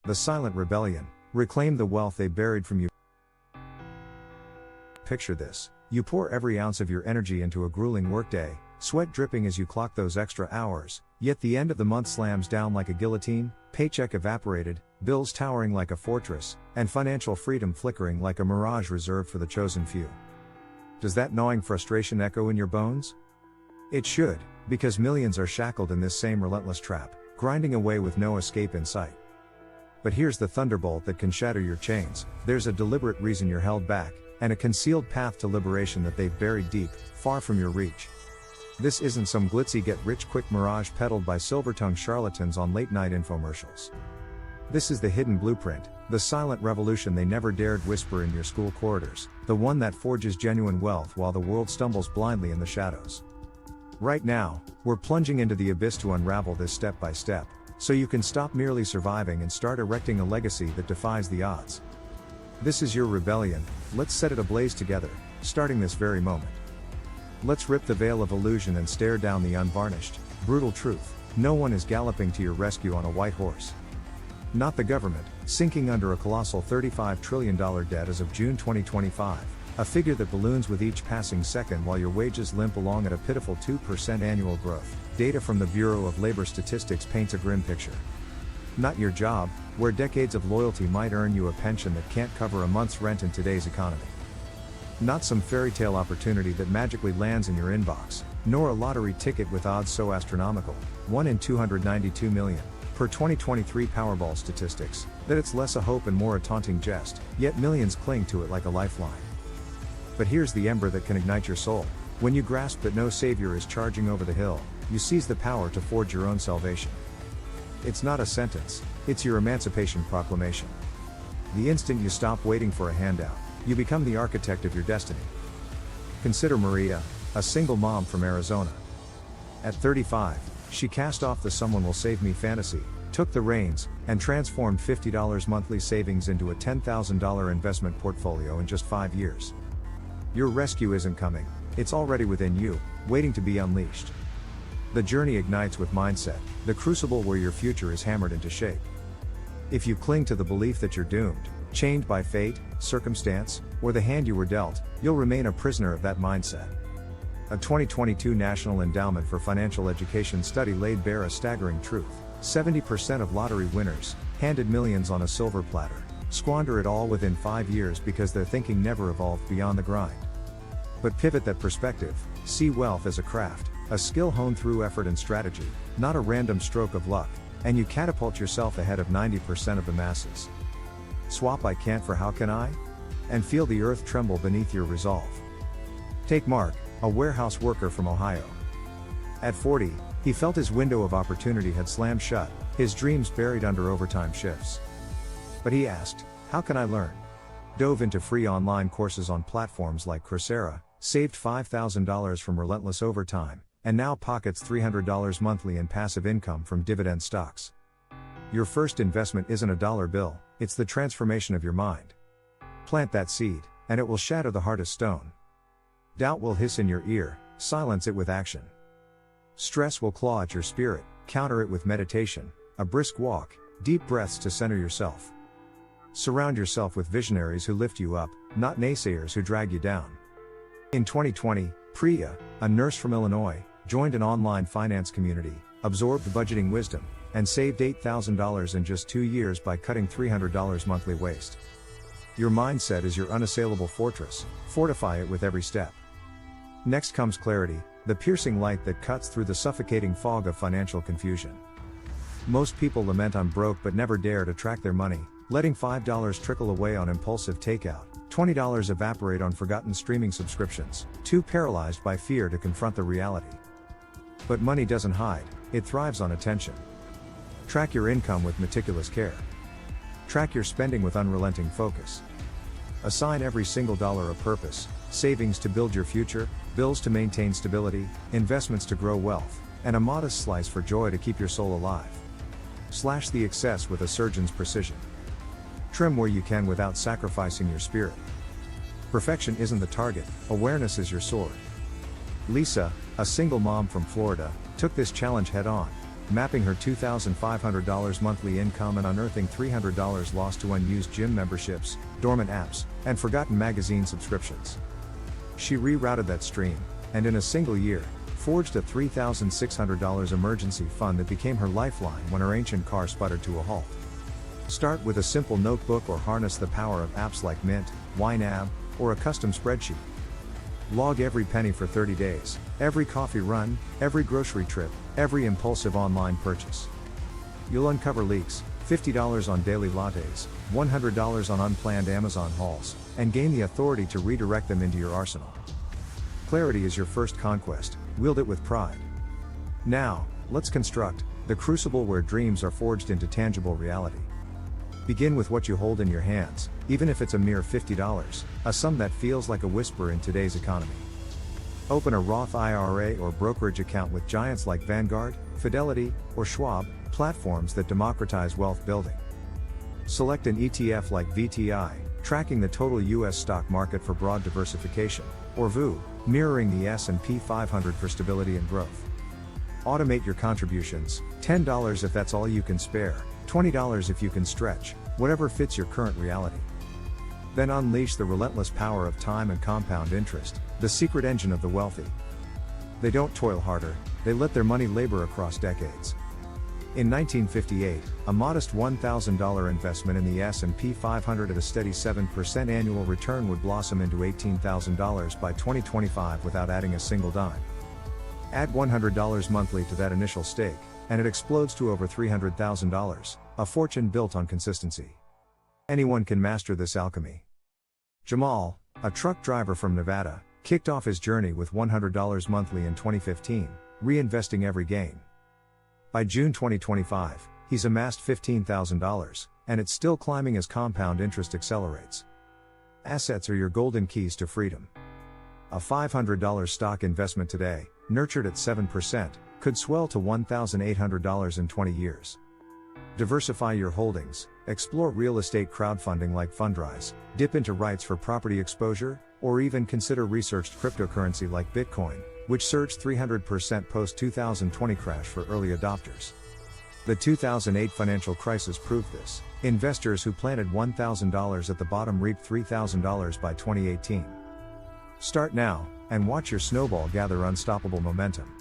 The silent rebellion. Reclaim the wealth they buried from you. Picture this. You pour every ounce of your energy into a grueling workday, sweat dripping as you clock those extra hours, yet the end of the month slams down like a guillotine, paycheck evaporated, bills towering like a fortress, and financial freedom flickering like a mirage reserved for the chosen few. Does that gnawing frustration echo in your bones? It should, because millions are shackled in this same relentless trap, grinding away with no escape in sight. But here's the thunderbolt that can shatter your chains. There's a deliberate reason you're held back, and a concealed path to liberation that they've buried deep, far from your reach. This isn't some glitzy get-rich-quick mirage peddled by silver-tongued charlatans on late-night infomercials. This is the hidden blueprint, the silent revolution they never dared whisper in your school corridors, the one that forges genuine wealth while the world stumbles blindly in the shadows. Right now, we're plunging into the abyss to unravel this step by step, so you can stop merely surviving and start erecting a legacy that defies the odds. This is your rebellion. Let's set it ablaze together, starting this very moment. Let's rip the veil of illusion and stare down the unvarnished, brutal truth. No one is galloping to your rescue on a white horse. Not the government, sinking under a colossal $35 trillion debt as of June 2025, a figure that balloons with each passing second while your wages limp along at a pitiful 2% annual growth. Data from the Bureau of Labor Statistics paints a grim picture. Not your job, where decades of loyalty might earn you a pension that can't cover a month's rent in today's economy. Not some fairy tale opportunity that magically lands in your inbox, nor a lottery ticket with odds so astronomical, 1 in 292 million, per 2023 Powerball statistics, that it's less a hope and more a taunting jest, yet millions cling to it like a lifeline. But here's the ember that can ignite your soul. When you grasp that no savior is charging over the hill, you seize the power to forge your own salvation. It's not a sentence, it's your emancipation proclamation. The instant you stop waiting for a handout, you become the architect of your destiny. Consider Maria, a single mom from Arizona. At 35, she cast off the "someone will save me" fantasy, took the reins, and transformed $50 monthly savings into a $10,000 investment portfolio in just 5 years. Your rescue isn't coming, it's already within you, waiting to be unleashed. The journey ignites with mindset, the crucible where your future is hammered into shape. If you cling to the belief that you're doomed, chained by fate, circumstance, or the hand you were dealt, you'll remain a prisoner of that mindset. A 2022 National Endowment for Financial Education study laid bare a staggering truth. 70% of lottery winners, handed millions on a silver platter, squander it all within 5 years because their thinking never evolved beyond the grind. But pivot that perspective, see wealth as a craft, a skill honed through effort and strategy, not a random stroke of luck, and you catapult yourself ahead of 90% of the masses. Swap "I can't" for "how can I?" and feel the earth tremble beneath your resolve. Take Mark, a warehouse worker from Ohio. At 40, he felt his window of opportunity had slammed shut, his dreams buried under overtime shifts. But he asked, "How can I learn?" Dove into free online courses on platforms like Coursera, saved $5,000 from relentless overtime, and now pockets $300 monthly in passive income from dividend stocks. Your first investment isn't a dollar bill, it's the transformation of your mind. Plant that seed, and it will shatter the hardest stone. Doubt will hiss in your ear, silence it with action. Stress will claw at your spirit, counter it with meditation, a brisk walk, deep breaths to center yourself. Surround yourself with visionaries who lift you up, not naysayers who drag you down. In 2020, Priya, a nurse from Illinois, joined an online finance community, absorbed budgeting wisdom, and saved $8,000 in just 2 years by cutting $300 monthly waste. Your mindset is your unassailable fortress, fortify it with every step. Next comes clarity, the piercing light that cuts through the suffocating fog of financial confusion. Most people lament "I'm broke" but never dare to track their money, letting $5 trickle away on impulsive takeout, $20 evaporate on forgotten streaming subscriptions, too paralyzed by fear to confront the reality. But money doesn't hide, it thrives on attention. Track your income with meticulous care. Track your spending with unrelenting focus. Assign every single dollar a purpose: savings to build your future, bills to maintain stability, investments to grow wealth, and a modest slice for joy to keep your soul alive. Slash the excess with a surgeon's precision. Trim where you can without sacrificing your spirit. Perfection isn't the target, awareness is your sword. Lisa, a single mom from Florida, took this challenge head on. mapping her $2,500 monthly income and unearthing $300 lost to unused gym memberships, dormant apps, and forgotten magazine subscriptions. She rerouted that stream, and in a single year, forged a $3,600 emergency fund that became her lifeline when her ancient car sputtered to a halt. Start with a simple notebook or harness the power of apps like Mint, YNAB, or a custom spreadsheet. Log every penny for 30 days, every coffee run, every grocery trip, every impulsive online purchase. You'll uncover leaks, $50 on daily lattes, $100 on unplanned Amazon hauls, and gain the authority to redirect them into your arsenal. Clarity is your first conquest, wield it with pride. Now, let's construct the crucible where dreams are forged into tangible reality. Begin with what you hold in your hands, even if it's a mere $50, a sum that feels like a whisper in today's economy. Open a Roth IRA or brokerage account with giants like Vanguard, Fidelity, or Schwab, platforms that democratize wealth building. Select an ETF like VTI, tracking the total US stock market for broad diversification, or VU, mirroring the S&P 500 for stability and growth. Automate your contributions, $10 if that's all you can spare, $20 if you can stretch, whatever fits your current reality. Then unleash the relentless power of time and compound interest, the secret engine of the wealthy. They don't toil harder, they let their money labor across decades. In 1958, a modest $1,000 investment in the S&P 500 at a steady 7% annual return would blossom into $18,000 by 2025 without adding a single dime. Add $100 monthly to that initial stake, and it explodes to over $300,000, a fortune built on consistency. Anyone can master this alchemy. Jamal, a truck driver from Nevada, kicked off his journey with $100 monthly in 2015, reinvesting every gain. By June 2025, he's amassed $15,000, and it's still climbing as compound interest accelerates. Assets are your golden keys to freedom. A $500 stock investment today, nurtured at 7%, could swell to $1,800 in 20 years. Diversify your holdings, explore real estate crowdfunding like Fundrise, dip into REITs for property exposure, or even consider researched cryptocurrency like Bitcoin, which surged 300% post-2020 crash for early adopters. The 2008 financial crisis proved this. Investors who planted $1,000 at the bottom reaped $3,000 by 2018. Start now, and watch your snowball gather unstoppable momentum.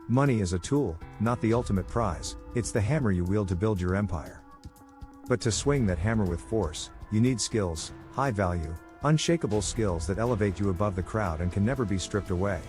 Money is a tool, not the ultimate prize, it's the hammer you wield to build your empire. But to swing that hammer with force, you need skills, high value, unshakable skills that elevate you above the crowd and can never be stripped away.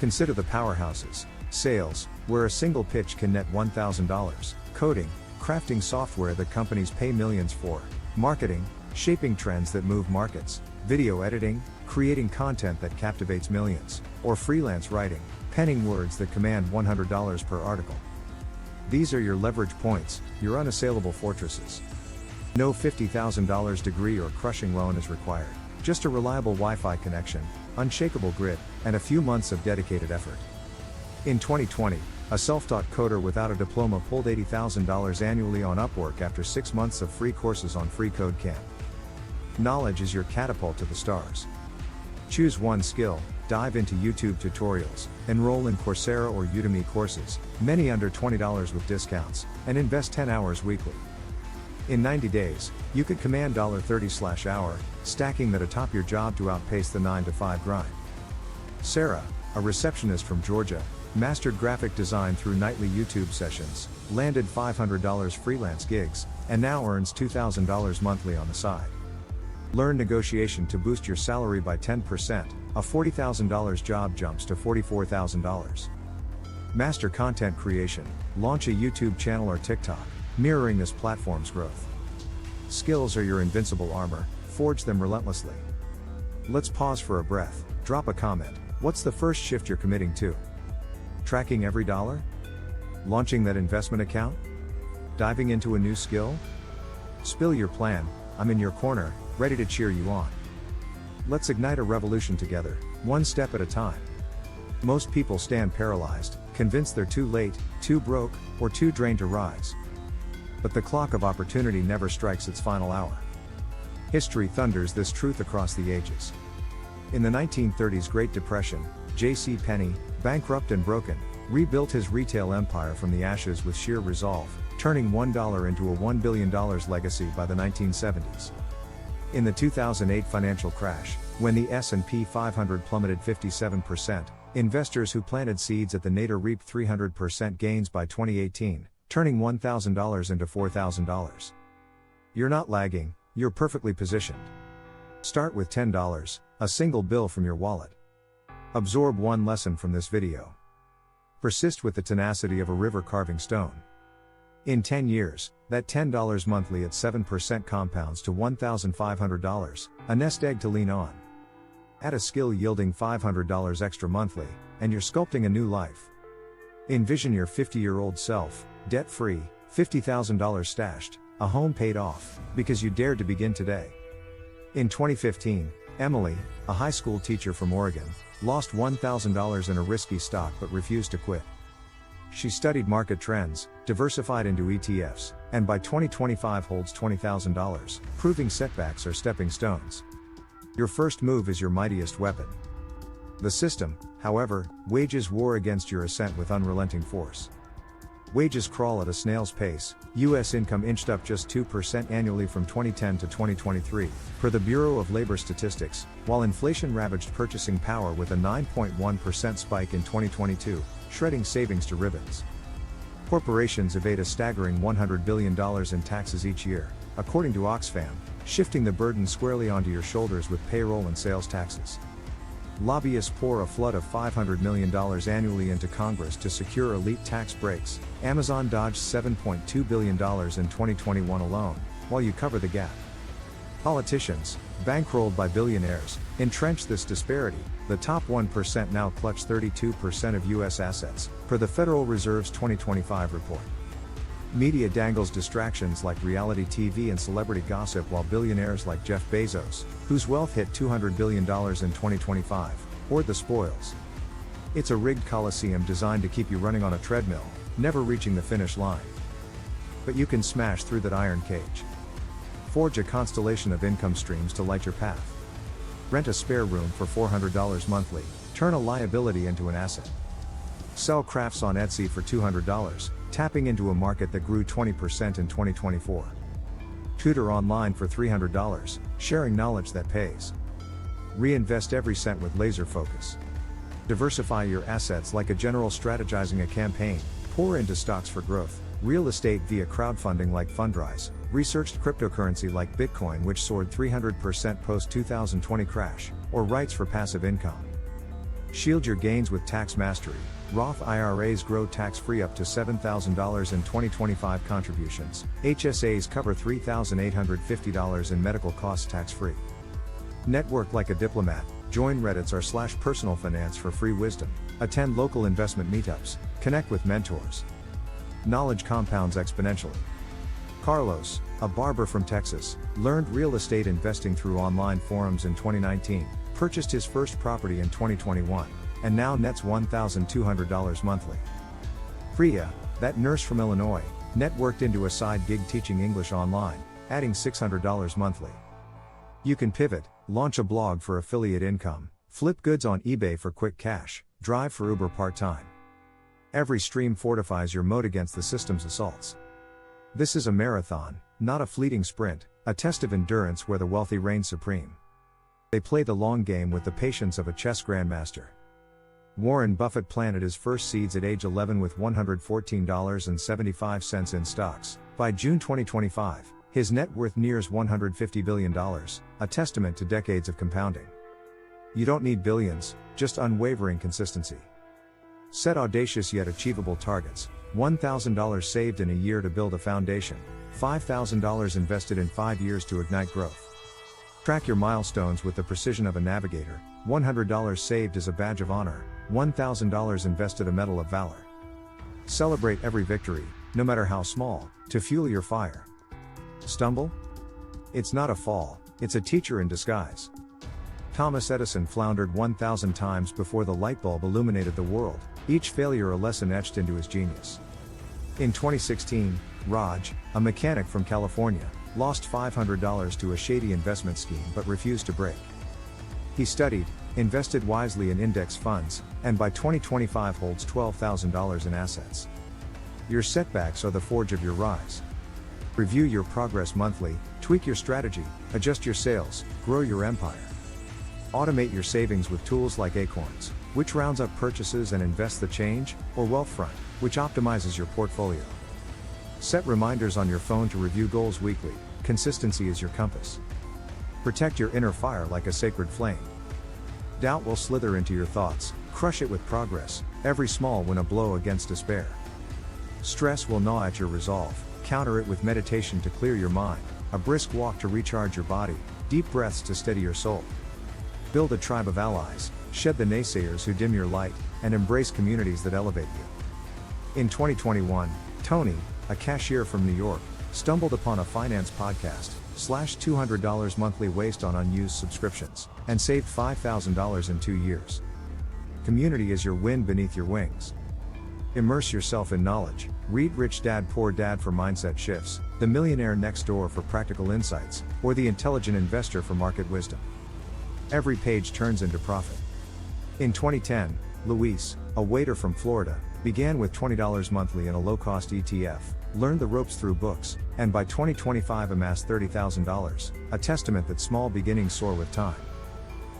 Consider the powerhouses: sales, where a single pitch can net $1,000, coding, crafting software that companies pay millions for, marketing, shaping trends that move markets, video editing, creating content that captivates millions, or freelance writing, penning words that command $100 per article. These are your leverage points, your unassailable fortresses. No $50,000 degree or crushing loan is required, just a reliable Wi-Fi connection, unshakable grit, and a few months of dedicated effort. In 2020, a self-taught coder without a diploma pulled $80,000 annually on Upwork after 6 months of free courses on Free Code Camp. Knowledge is your catapult to the stars. Choose one skill, dive into YouTube tutorials, enroll in Coursera or Udemy courses, many under $20 with discounts, and invest 10 hours weekly. In 90 days, you could command $30/hour, stacking that atop your job to outpace the 9-to-5 grind. Sarah, a receptionist from Georgia, mastered graphic design through nightly YouTube sessions, landed $500 freelance gigs, and now earns $2,000 monthly on the side. Learn negotiation to boost your salary by 10%, a $40,000 job jumps to $44,000. Master content creation, launch a YouTube channel or TikTok, mirroring this platform's growth. Skills are your invincible armor, forge them relentlessly. Let's pause for a breath, drop a comment. What's the first shift you're committing to? Tracking every dollar? Launching that investment account? Diving into a new skill? Spill your plan, I'm in your corner, ready to cheer you on. Let's ignite a revolution together, one step at a time. Most people stand paralyzed, convinced they're too late, too broke, or too drained to rise. But the clock of opportunity never strikes its final hour. History thunders this truth across the ages. In the 1930s Great Depression, J.C. Penney, bankrupt and broken, rebuilt his retail empire from the ashes with sheer resolve, turning $1 into a $1 billion legacy by the 1970s. In the 2008 financial crash, when the S&P 500 plummeted 57%, investors who planted seeds at the nadir reaped 300% gains by 2018, turning $1,000 into $4,000. You're not lagging, you're perfectly positioned. Start with $10, a single bill from your wallet. Absorb one lesson from this video. Persist with the tenacity of a river carving stone. In 10 years, that $10 monthly at 7% compounds to $1,500, a nest egg to lean on. Add a skill yielding $500 extra monthly, and you're sculpting a new life. Envision your 50-year-old self, debt-free, $50,000 stashed, a home paid off, because you dared to begin today. In 2015, Emily, a high school teacher from Oregon, lost $1,000 in a risky stock but refused to quit. She studied market trends, diversified into ETFs, and by 2025 holds $20,000, proving setbacks are stepping stones. Your first move is your mightiest weapon. The system, however, wages war against your ascent with unrelenting force. Wages crawl at a snail's pace. U.S. income inched up just 2% annually from 2010 to 2023, per the Bureau of Labor Statistics, while inflation ravaged purchasing power with a 9.1% spike in 2022, shredding savings to ribbons. Corporations evade a staggering $100 billion in taxes each year, according to Oxfam, shifting the burden squarely onto your shoulders with payroll and sales taxes. Lobbyists pour a flood of $500 million annually into Congress to secure elite tax breaks. Amazon dodged $7.2 billion in 2021 alone, while you cover the gap. Politicians, bankrolled by billionaires, entrench this disparity. The top 1% now clutch 32% of U.S. assets, per the Federal Reserve's 2025 report. Media dangles distractions like reality TV and celebrity gossip, while billionaires like Jeff Bezos, whose wealth hit $200 billion in 2025, hoard the spoils. It's a rigged coliseum designed to keep you running on a treadmill, never reaching the finish line. But you can smash through that iron cage. Forge a constellation of income streams to light your path. Rent a spare room for $400 monthly, turn a liability into an asset. Sell crafts on Etsy for $200, tapping into a market that grew 20% in 2024. Tutor online for $300, sharing knowledge that pays. Reinvest every cent with laser focus. Diversify your assets like a general strategizing a campaign, pour into stocks for growth, real estate via crowdfunding like Fundrise, researched cryptocurrency like Bitcoin, which soared 300% post-2020 crash, or REITs for passive income. Shield your gains with tax mastery. Roth IRAs grow tax-free up to $7,000 in 2025 contributions. HSAs cover $3,850 in medical costs tax-free. Network like a diplomat. Join Reddits or /personal finance for free wisdom. Attend local investment meetups. Connect with mentors. Knowledge compounds exponentially. Carlos, a barber from Texas, learned real estate investing through online forums in 2019, purchased his first property in 2021, and now nets $1,200 monthly. Priya, that nurse from Illinois, networked into a side gig teaching English online, adding $600 monthly. You can pivot, launch a blog for affiliate income, flip goods on eBay for quick cash, drive for Uber part-time. Every stream fortifies your moat against the system's assaults. This is a marathon, not a fleeting sprint, a test of endurance where the wealthy reign supreme. They play the long game with the patience of a chess grandmaster. Warren Buffett planted his first seeds at age 11 with $114.75 in stocks. By June 2025, his net worth nears $150 billion, a testament to decades of compounding. You don't need billions, just unwavering consistency. Set audacious yet achievable targets. $1,000 saved in a year to build a foundation, $5,000 invested in 5 years to ignite growth. Track your milestones with the precision of a navigator. $100 saved is a badge of honor, $1,000 invested a medal of valor. Celebrate every victory, no matter how small, to fuel your fire. Stumble? It's not a fall, it's a teacher in disguise. Thomas Edison floundered 1,000 times before the light bulb illuminated the world, each failure a lesson etched into his genius. In 2016, Raj, a mechanic from California, lost $500 to a shady investment scheme but refused to break. He studied, invested wisely in index funds, and by 2025 holds $12,000 in assets. Your setbacks are the forge of your rise. Review your progress monthly, tweak your strategy, adjust your sales, grow your empire. Automate your savings with tools like Acorns, which rounds up purchases and invests the change, or Wealthfront, which optimizes your portfolio. Set reminders on your phone to review goals weekly. Consistency is your compass. Protect your inner fire like a sacred flame. Doubt will slither into your thoughts, crush it with progress, every small win a blow against despair. Stress will gnaw at your resolve, counter it with meditation to clear your mind, a brisk walk to recharge your body, deep breaths to steady your soul. Build a tribe of allies, shed the naysayers who dim your light, and embrace communities that elevate you. In 2021, Tony, a cashier from New York, stumbled upon a finance podcast, slashed $200 monthly waste on unused subscriptions, and saved $5,000 in 2 years. Community is your wind beneath your wings. Immerse yourself in knowledge. Read Rich Dad Poor Dad for mindset shifts, The Millionaire Next Door for practical insights, or The Intelligent Investor for market wisdom. Every page turns into profit. In 2010, Luis, a waiter from Florida, began with $20 monthly in a low-cost ETF, learned the ropes through books, and by 2025 amassed $30,000, a testament that small beginnings soar with time.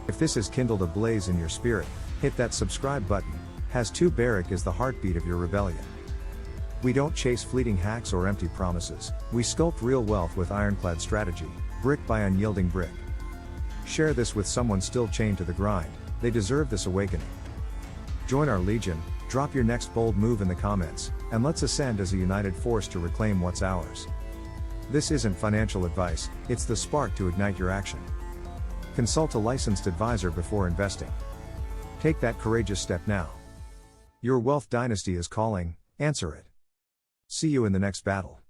If this has kindled a blaze in your spirit, hit that subscribe button. Has2 Barak is the heartbeat of your rebellion. We don't chase fleeting hacks or empty promises, we sculpt real wealth with ironclad strategy, brick by unyielding brick. Share this with someone still chained to the grind, they deserve this awakening. Join our legion, drop your next bold move in the comments, and let's ascend as a united force to reclaim what's ours. This isn't financial advice, it's the spark to ignite your action. Consult a licensed advisor before investing. Take that courageous step now. Your wealth dynasty is calling, answer it. See you in the next battle.